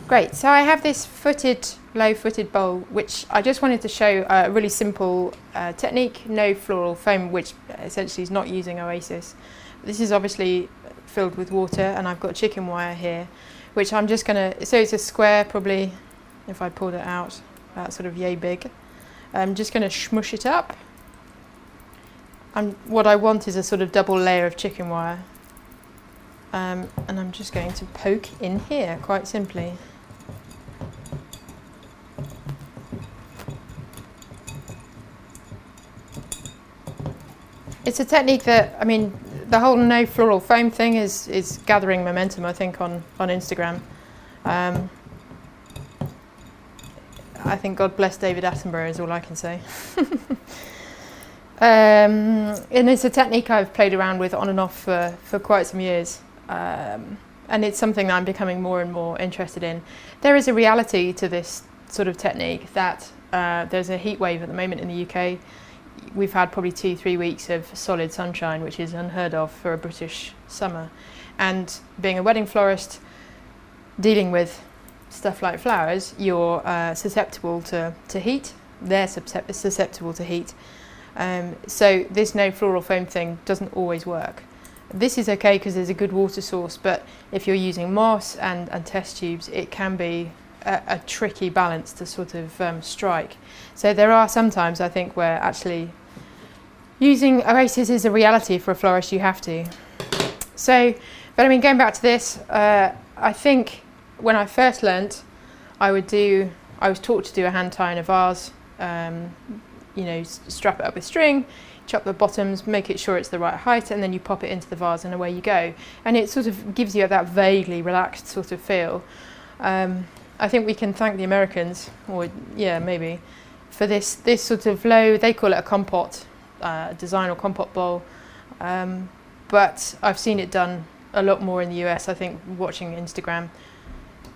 Great, so I have this low-footed bowl, which I just wanted to show a really simple technique, no floral foam, which essentially is not using Oasis. This is obviously filled with water, and I've got chicken wire here, which I'm just going to, so it's a square probably, if I pulled it out, about sort of yay big. I'm just going to smush it up. What I want is a sort of double layer of chicken wire. And I'm just going to poke in here, quite simply. It's a technique that, I mean, the whole no floral foam thing is gathering momentum, I think, on Instagram. I think God bless David Attenborough is all I can say. And it's a technique I've played around with on and off for quite some years. And it's something that I'm becoming more and more interested in. There is a reality to this sort of technique that there's a heat wave at the moment in the UK. We've had probably 2-3 weeks of solid sunshine, which is unheard of for a British summer. And being a wedding florist, dealing with stuff like flowers, you're susceptible to heat. They're susceptible to heat. So this no floral foam thing doesn't always work. This is okay because there's a good water source, but if you're using moss and test tubes, it can be a tricky balance to sort of strike. So there are some times, I think, where actually using Oasis is a reality for a florist. You have to. So, but I mean, going back to this, I think when I first learnt, I was taught to do a hand tie in a vase. You know, strap it up with string, chop the bottoms, make it sure it's the right height, and then you pop it into the vase and away you go. And it sort of gives you that vaguely relaxed sort of feel. I think we can thank the Americans, or yeah, maybe, for this sort of low, they call it a compote design or compote bowl. But I've seen it done a lot more in the US, I think, watching Instagram.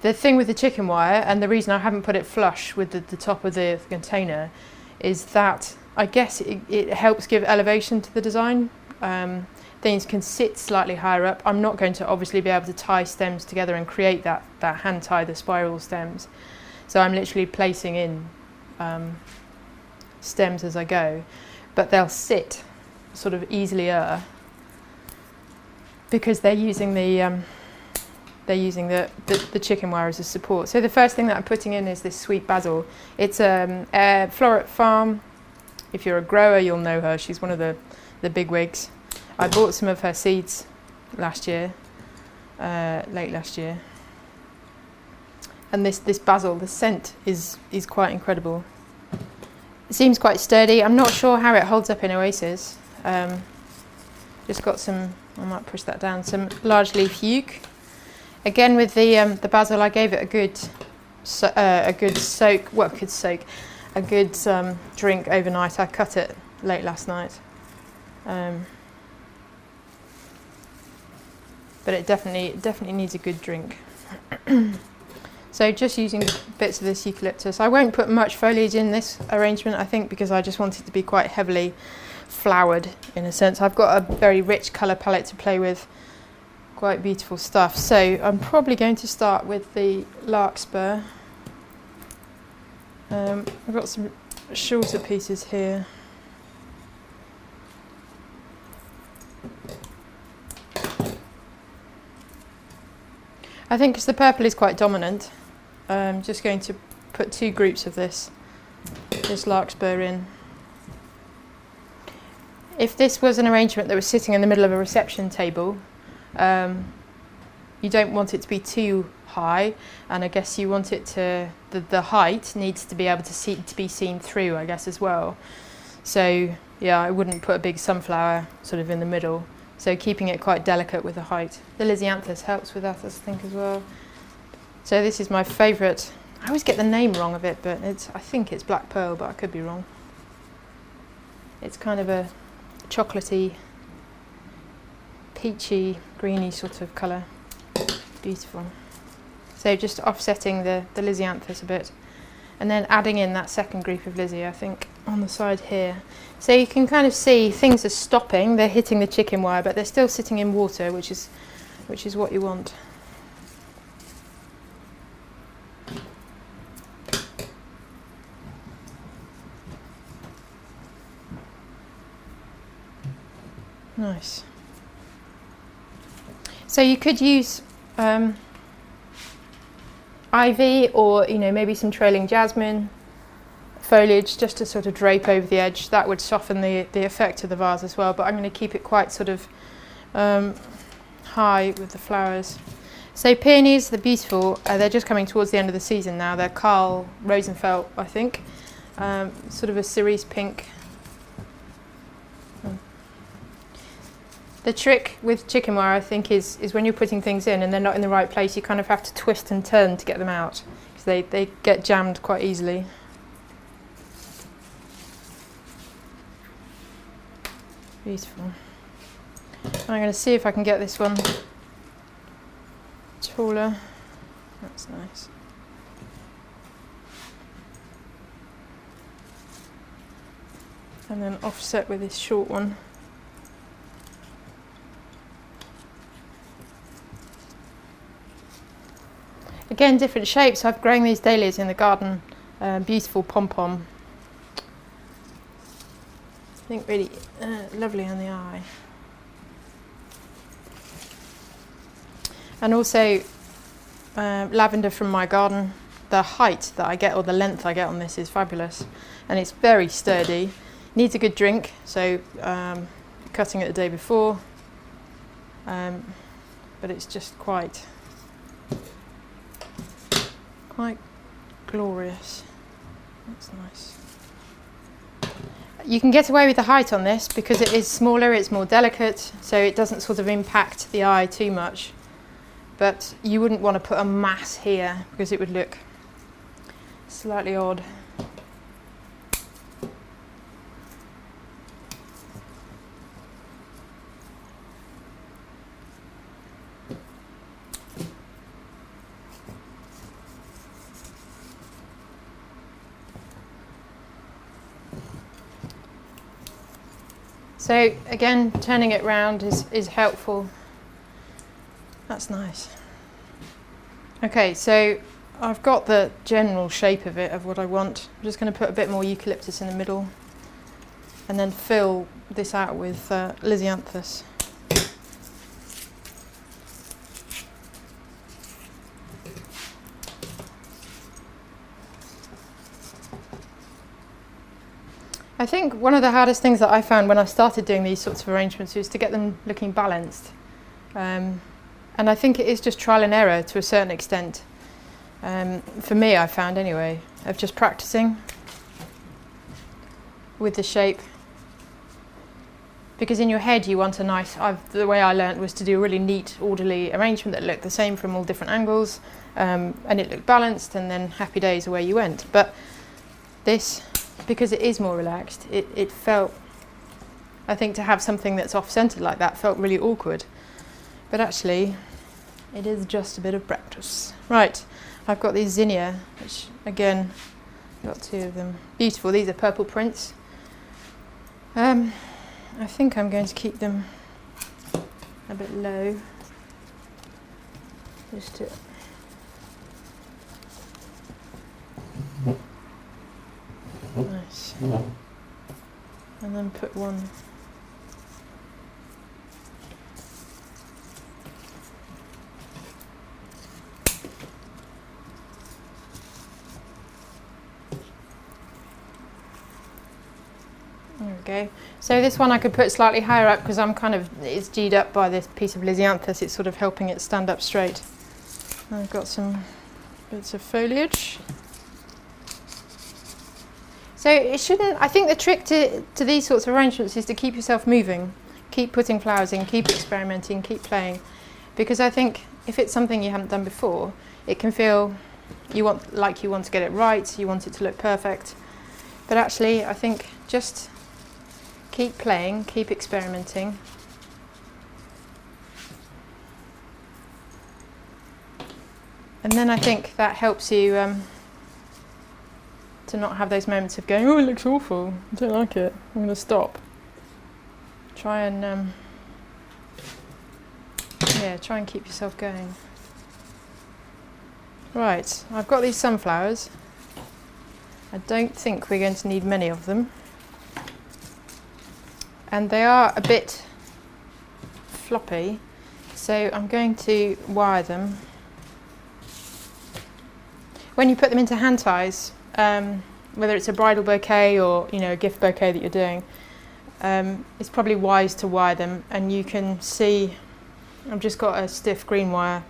The thing with the chicken wire, and the reason I haven't put it flush with the top of the container, is that I guess it helps give elevation to the design. Things can sit slightly higher up. I'm not going to obviously be able to tie stems together and create that hand tie, the spiral stems. So I'm literally placing in stems as I go, but they'll sit sort of easier because they're using the chicken wire as a support. So the first thing that I'm putting in is this sweet basil. It's a Floral Foam. If you're a grower, you'll know her. She's one of the big wigs. I bought some of her seeds last year, late last year. And this basil, the scent is quite incredible. It seems quite sturdy. I'm not sure how it holds up in Oasis. Just got some, I might push that down, some large leaf euc. Again with the basil, I gave it a good soak. Well, a good drink overnight. I cut it late last night. But it definitely needs a good drink. So just using bits of this eucalyptus. I won't put much foliage in this arrangement, I think, because I just want it to be quite heavily flowered in a sense. I've got a very rich colour palette to play with, quite beautiful stuff. So I'm probably going to start with the larkspur. I've got some shorter pieces here. I think because the purple is quite dominant, I'm just going to put 2 groups of this larkspur in. If this was an arrangement that was sitting in the middle of a reception table, you don't want it to be too high, and I guess you want it to, the height needs to be able to be seen through, I guess, as well. So yeah, I wouldn't put a big sunflower sort of in the middle. So keeping it quite delicate with the height. The Lizzy helps with that, I think, as well. So this is my favourite. I always get the name wrong of it, but I think it's black pearl, but I could be wrong. It's kind of a chocolatey, peachy, greeny sort of colour. Beautiful. So just offsetting the Lizzy a bit, and then adding in that second group of Lizzy, I think, on the side here. So you can kind of see things are stopping, they're hitting the chicken wire, but they're still sitting in water, which is what you want. Nice. So you could use ivy, or maybe some trailing jasmine foliage just to sort of drape over the edge. That would soften the effect of the vase as well, but I'm going to keep it quite sort of high with the flowers. So peonies, they're beautiful. They're just coming towards the end of the season now. They're Carl Rosenfeld, I think. Sort of a cerise pink. The trick with chicken wire, I think, is when you're putting things in and they're not in the right place, you kind of have to twist and turn to get them out, because they get jammed quite easily. Beautiful. I'm going to see if I can get this one taller. That's nice. And then offset with this short one. Again, different shapes. I've grown these dahlias in the garden. Beautiful Pom Pom. I think really lovely on the eye. And also lavender from my garden. The height that I get, or the length I get on this, is fabulous. And it's very sturdy. Needs a good drink, so cutting it the day before. But it's just quite glorious. That's nice. You can get away with the height on this because it is smaller, it's more delicate, so it doesn't sort of impact the eye too much. But you wouldn't want to put a mass here because it would look slightly odd. So again, turning it round is helpful. That's nice. Okay, so I've got the general shape of it, of what I want. I'm just going to put a bit more eucalyptus in the middle and then fill this out with Lizzy. I think one of the hardest things that I found when I started doing these sorts of arrangements was to get them looking balanced. And I think it is just trial and error to a certain extent. For me, I found anyway, of just practicing with the shape. Because in your head you want a nice, the way I learnt was to do a really neat, orderly arrangement that looked the same from all different angles, and it looked balanced, and then happy days away you went. But this, because it is more relaxed, it felt, I think, to have something that's off-centered like that felt really awkward. But actually, it is just a bit of practice. Right, I've got these zinnia, which again, got two of them. Beautiful, these are purple prints. I think I'm going to keep them a bit low. Just to nice. And then put one. There we go. So this one I could put slightly higher up because it's G'd up by this piece of Lizzy. It's sort of helping it stand up straight. I've got some bits of foliage. So it shouldn't, I think the trick to these sorts of arrangements is to keep yourself moving, keep putting flowers in, keep experimenting, keep playing. Because I think if it's something you haven't done before, it can feel you want to get it right, you want it to look perfect. But actually, I think just keep playing, keep experimenting. And then I think that helps you to not have those moments of going, oh, it looks awful, I don't like it, I'm going to stop. Try and keep yourself going. Right, I've got these sunflowers. I don't think we're going to need many of them. And they are a bit floppy, so I'm going to wire them. When you put them into hand ties, whether it's a bridal bouquet or a gift bouquet that you're doing, it's probably wise to wire them. And you can see I've just got a stiff green wire,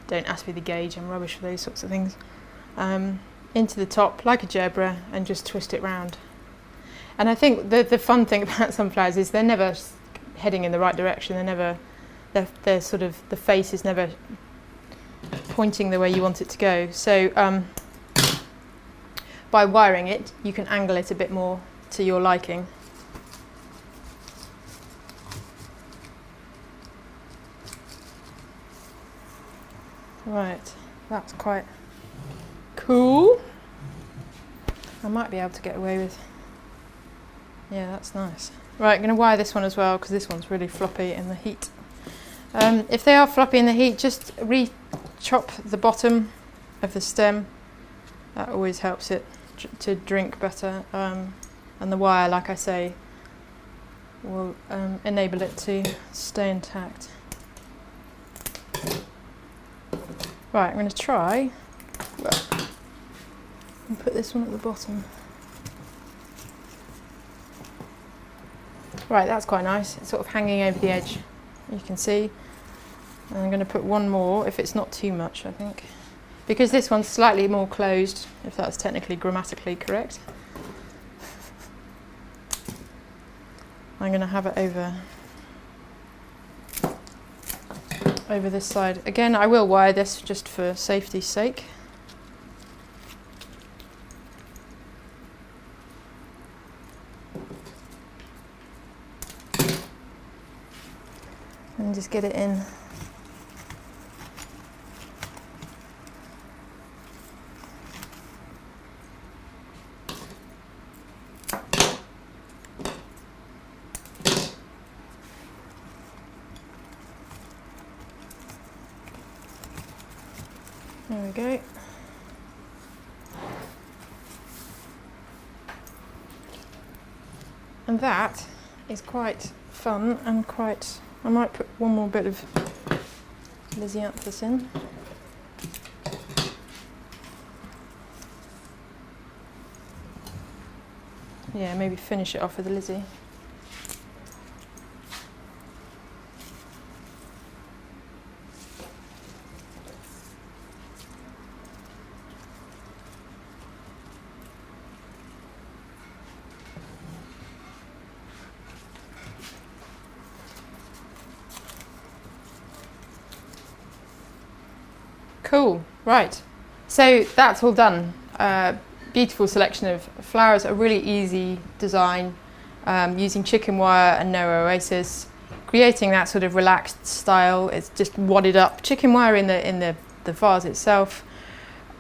don't ask me the gauge, I'm rubbish for those sorts of things, into the top like a gebra and just twist it round. And I think the fun thing about sunflowers is they're never heading in the right direction, they're sort of, the face is never pointing the way you want it to go. So by wiring it, you can angle it a bit more to your liking. Right, that's quite cool. I might be able to get away with, yeah, that's nice. Right, I'm going to wire this one as well because this one's really floppy in the heat. If they are floppy in the heat, just re-chop the bottom of the stem. That always helps it to drink better. And the wire, like I say, will enable it to stay intact. Right, I'm going to try and put this one at the bottom. Right, that's quite nice. It's sort of hanging over the edge, you can see. And I'm going to put one more, if it's not too much, I think. Because this one's slightly more closed, if that's technically grammatically correct. I'm going to have it over this side. Again, I will wire this just for safety's sake. And just get it in. There we go. And that is quite fun and quite, I might put one more bit of Eucalyptus in. Yeah, maybe finish it off with a Lizzy. Cool, right. So that's all done. Beautiful selection of flowers, a really easy design, using chicken wire and no Oasis, creating that sort of relaxed style. It's just wadded up chicken wire in the vase itself,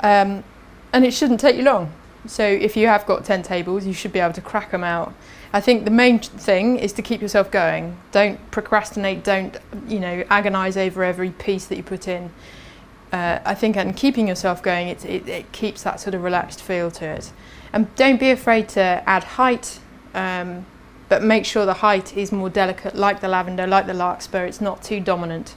and it shouldn't take you long. So if you have got 10 tables, you should be able to crack them out. I think the main thing is to keep yourself going. Don't procrastinate, don't agonise over every piece that you put in. I think, and keeping yourself going, it keeps that sort of relaxed feel to it. And don't be afraid to add height, but make sure the height is more delicate, like the lavender, like the larkspur. It's not too dominant.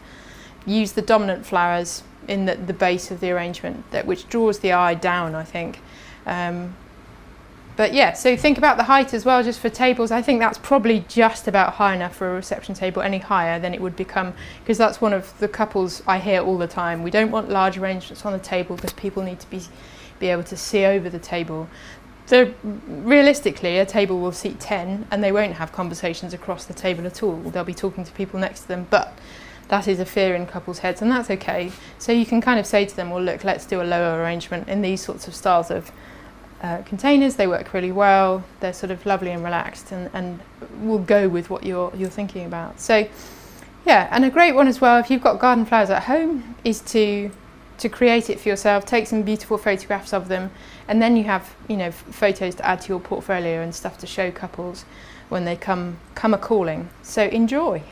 Use the dominant flowers in the base of the arrangement, which draws the eye down, I think. But yeah, so think about the height as well, just for tables. I think that's probably just about high enough for a reception table. Any higher, then it would become, because that's one of the couples I hear all the time. We don't want large arrangements on the table because people need to be able to see over the table. So realistically, a table will seat 10 and they won't have conversations across the table at all. They'll be talking to people next to them, but that is a fear in couples' heads, and that's okay. So you can kind of say to them, well, look, let's do a lower arrangement in these sorts of styles of containers. They work really well, they're sort of lovely and relaxed, and will go with what you're thinking about. So yeah, and a great one as well, if you've got garden flowers at home, is to create it for yourself. Take some beautiful photographs of them, and then you have photos to add to your portfolio and stuff to show couples when they come a calling. So enjoy.